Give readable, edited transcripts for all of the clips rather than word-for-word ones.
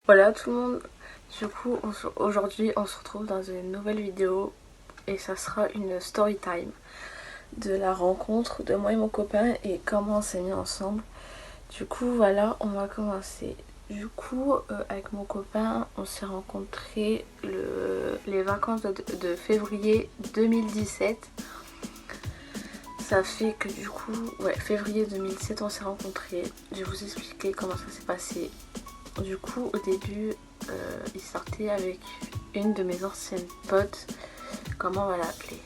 Voilà tout le monde, du coup aujourd'hui on se retrouve dans une nouvelle vidéo et ça sera une story time de la rencontre de moi et mon copain et comment on s'est mis ensemble. Du coup voilà, on va commencer. Du coup avec mon copain on s'est rencontrés les vacances de février 2017. Ça fait que du coup, ouais, février 2017 on s'est rencontrés. Je vais vous expliquer comment ça s'est passé. Du coup, au début, il sortait avec une de mes anciennes potes. Comment on va l'appeler?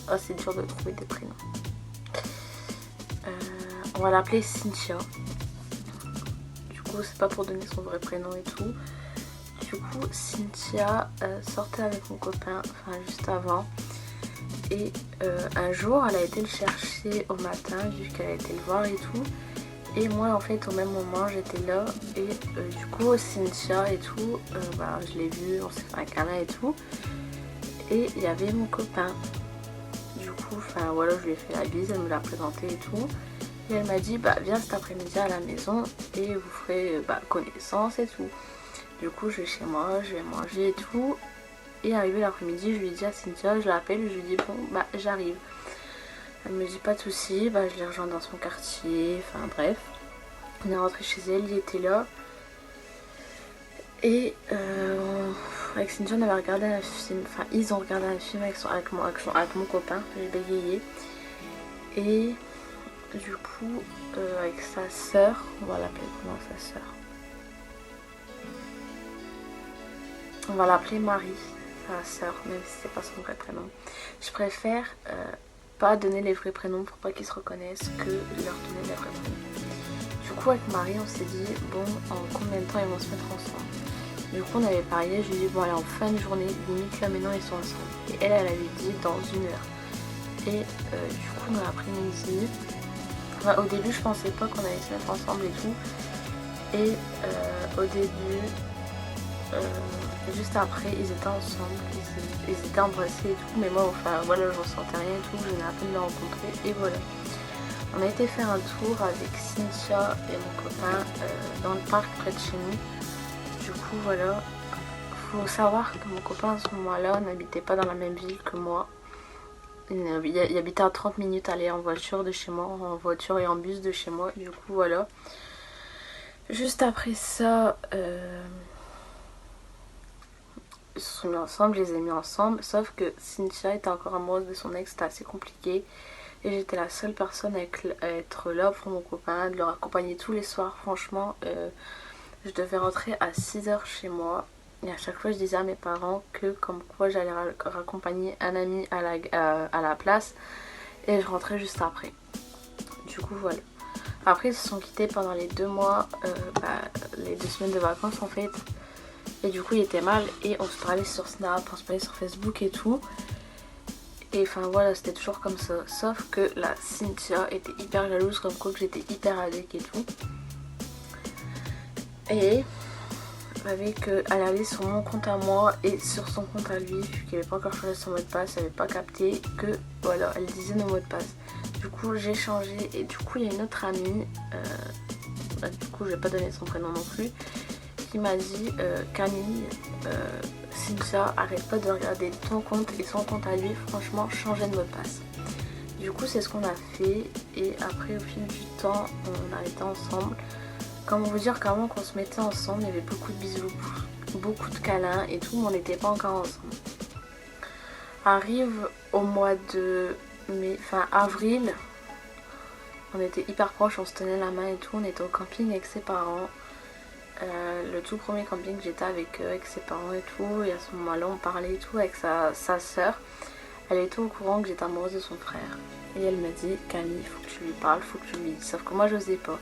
Oh, c'est dur de trouver des prénoms. On va l'appeler Cynthia. Du coup, c'est pas pour donner son vrai prénom et tout. Du coup, Cynthia sortait avec mon copain, enfin juste avant. Et un jour, elle a été le chercher au matin, vu qu'elle a été le voir et tout. Et moi en fait au même moment j'étais là et du coup Cynthia et tout, je l'ai vue, on s'est fait un câlin et tout. Et il y avait mon copain. Du coup, enfin voilà, je lui ai fait la bise, elle me l'a présenté et tout. Et elle m'a dit viens cet après-midi à la maison et vous ferez connaissance et tout. Du coup je vais chez moi, je vais manger et tout. Et arrivé l'après-midi, je lui ai dit à Cynthia, je l'appelle, je lui dis bon j'arrive. Elle me dit pas de soucis, je l'ai rejoint dans son quartier, enfin bref. On est rentré chez elle, il était là. Et avec Cynthia on avait regardé un film, enfin ils ont regardé un film avec mon copain, j'ai bégayé. Et du coup avec sa sœur, on va l'appeler comment sa sœur? On va l'appeler Marie, sa sœur, même si c'est pas son vrai prénom. Je préfère pas donner les vrais prénoms pour pas qu'ils se reconnaissent que leur donner les vrais prénoms. Du coup avec Marie on s'est dit bon en combien de temps ils vont se mettre ensemble. Du coup on avait parié, je lui ai dit bon allez en fin de journée, limite là maintenant ils sont ensemble. Et elle avait dit dans 1 heure. Et du coup dans l'après-midi, au début je pensais pas qu'on allait se mettre ensemble et tout. Et au début, juste après ils étaient ensemble, ils étaient embrassés et tout. Mais moi enfin voilà je ressentais rien et tout, je venais à peine de le rencontrer et voilà. On a été faire un tour avec Cynthia et mon copain dans le parc près de chez nous. Du coup voilà, faut savoir que mon copain à ce moment-là n'habitait pas dans la même ville que moi. Il habitait à 30 minutes aller en voiture de chez moi, en voiture et en bus de chez moi. Du coup voilà. Juste après ça, ils se sont mis ensemble, je les ai mis ensemble. Sauf que Cynthia était encore amoureuse de son ex, c'était assez compliqué. Et j'étais la seule personne à être là pour mon copain, de le raccompagner tous les soirs. Franchement, je devais rentrer à 6h chez moi. Et à chaque fois, je disais à mes parents que comme quoi j'allais raccompagner un ami à la place. Et je rentrais juste après. Du coup, voilà. Après, ils se sont quittés pendant les 2 mois, les 2 semaines de vacances en fait. Et du coup, il était mal. Et on se parlait sur Snap, on se parlait sur Facebook et tout. Et enfin voilà, c'était toujours comme ça. Sauf que la Cynthia était hyper jalouse, comme quoi que j'étais hyper avec et tout. Et elle allait sur mon compte à moi et sur son compte à lui, vu qu'il n'avait pas encore changé son mot de passe, elle n'avait pas capté que voilà, elle disait nos mots de passe. Du coup j'ai changé et du coup il y a une autre amie, du coup je vais pas donner son prénom non plus, qui m'a dit Camille, Cynthia, arrête pas de regarder ton compte et son compte à lui, franchement changez de mot de passe. Du coup c'est ce qu'on a fait et après au fil du temps on a été ensemble. Comment vous dire qu'avant qu'on se mettait ensemble, il y avait beaucoup de bisous, beaucoup de câlins et tout, mais on n'était pas encore ensemble. Arrive au mois de fin avril, on était hyper proches, on se tenait la main et tout, on était au camping avec ses parents. Le tout premier camping que j'étais avec eux, avec ses parents et tout, et à ce moment-là on parlait et tout avec sa sœur. Elle était au courant que j'étais amoureuse de son frère. Et elle m'a dit Camille, il faut que tu lui parles, il faut que tu lui dises. Sauf que moi j'osais pas.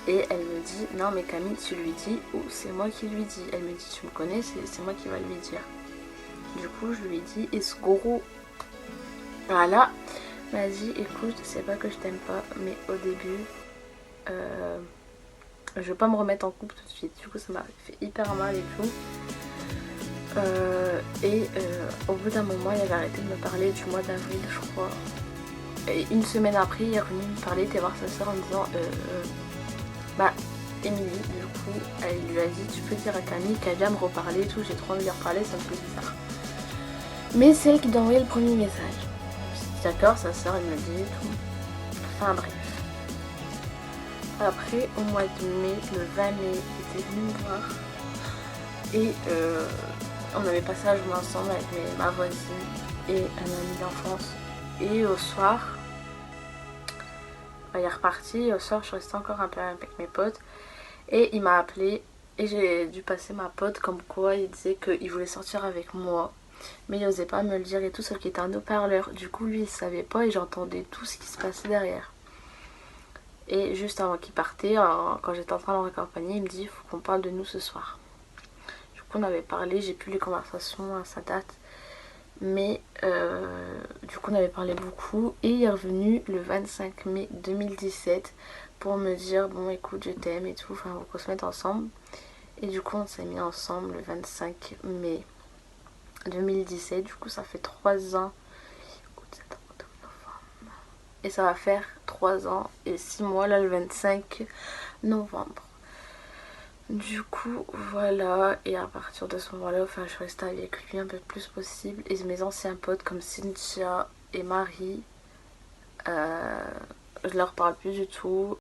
Et elle me dit non mais Camille tu lui dis ou c'est moi qui lui dis. Elle me dit tu me connais, c'est moi qui va lui dire. Du coup je lui ai dit escoro. Voilà. Elle m'a dit écoute c'est pas que je t'aime pas mais au début je vais pas me remettre en couple tout de suite. Du coup ça m'a fait hyper mal et tout. Au bout d'un moment il avait arrêté de me parler du mois d'avril je crois. Et une semaine après il est revenu me parler, il était voir sa soeur en me disant Émilie, du coup, il lui a dit tu peux dire à Camille qu'elle vient me reparler et tout, j'ai trop envie de lui reparler, ça me fait bizarre. Mais c'est elle qui doit envoyer le premier message. Je dis d'accord, sa soeur elle me dit et tout. Enfin bref. Après au mois de mai, le 20 mai, il était venu me voir. Et on avait passé la journée ensemble avec ma voisine et un ami d'enfance. Et au soir, il est reparti. Au soir, je suis restée encore un peu avec mes potes. Et il m'a appelé et j'ai dû passer ma pote comme quoi il disait qu'il voulait sortir avec moi. Mais il osait pas me le dire et tout, sauf qu'il était un haut-parleur. Du coup, lui, il savait pas et j'entendais tout ce qui se passait derrière. Et juste avant qu'il partait, quand j'étais en train de le raccompagner, il me dit il faut qu'on parle de nous ce soir. Du coup, on avait parlé, j'ai plus les conversations à sa date. Mais du coup, on avait parlé beaucoup. Et il est revenu le 25 mai 2017 pour me dire bon, écoute, je t'aime et tout. Enfin, on va se mettre ensemble. Et du coup, on s'est mis ensemble le 25 mai 2017. Du coup, ça fait 3 ans. Et ça va faire 3 ans et 6 mois là le 25 novembre. Du coup voilà, et à partir de ce moment-là, enfin je suis restée avec lui un peu plus possible. Et mes anciens potes comme Cynthia et Marie, je leur parle plus du tout.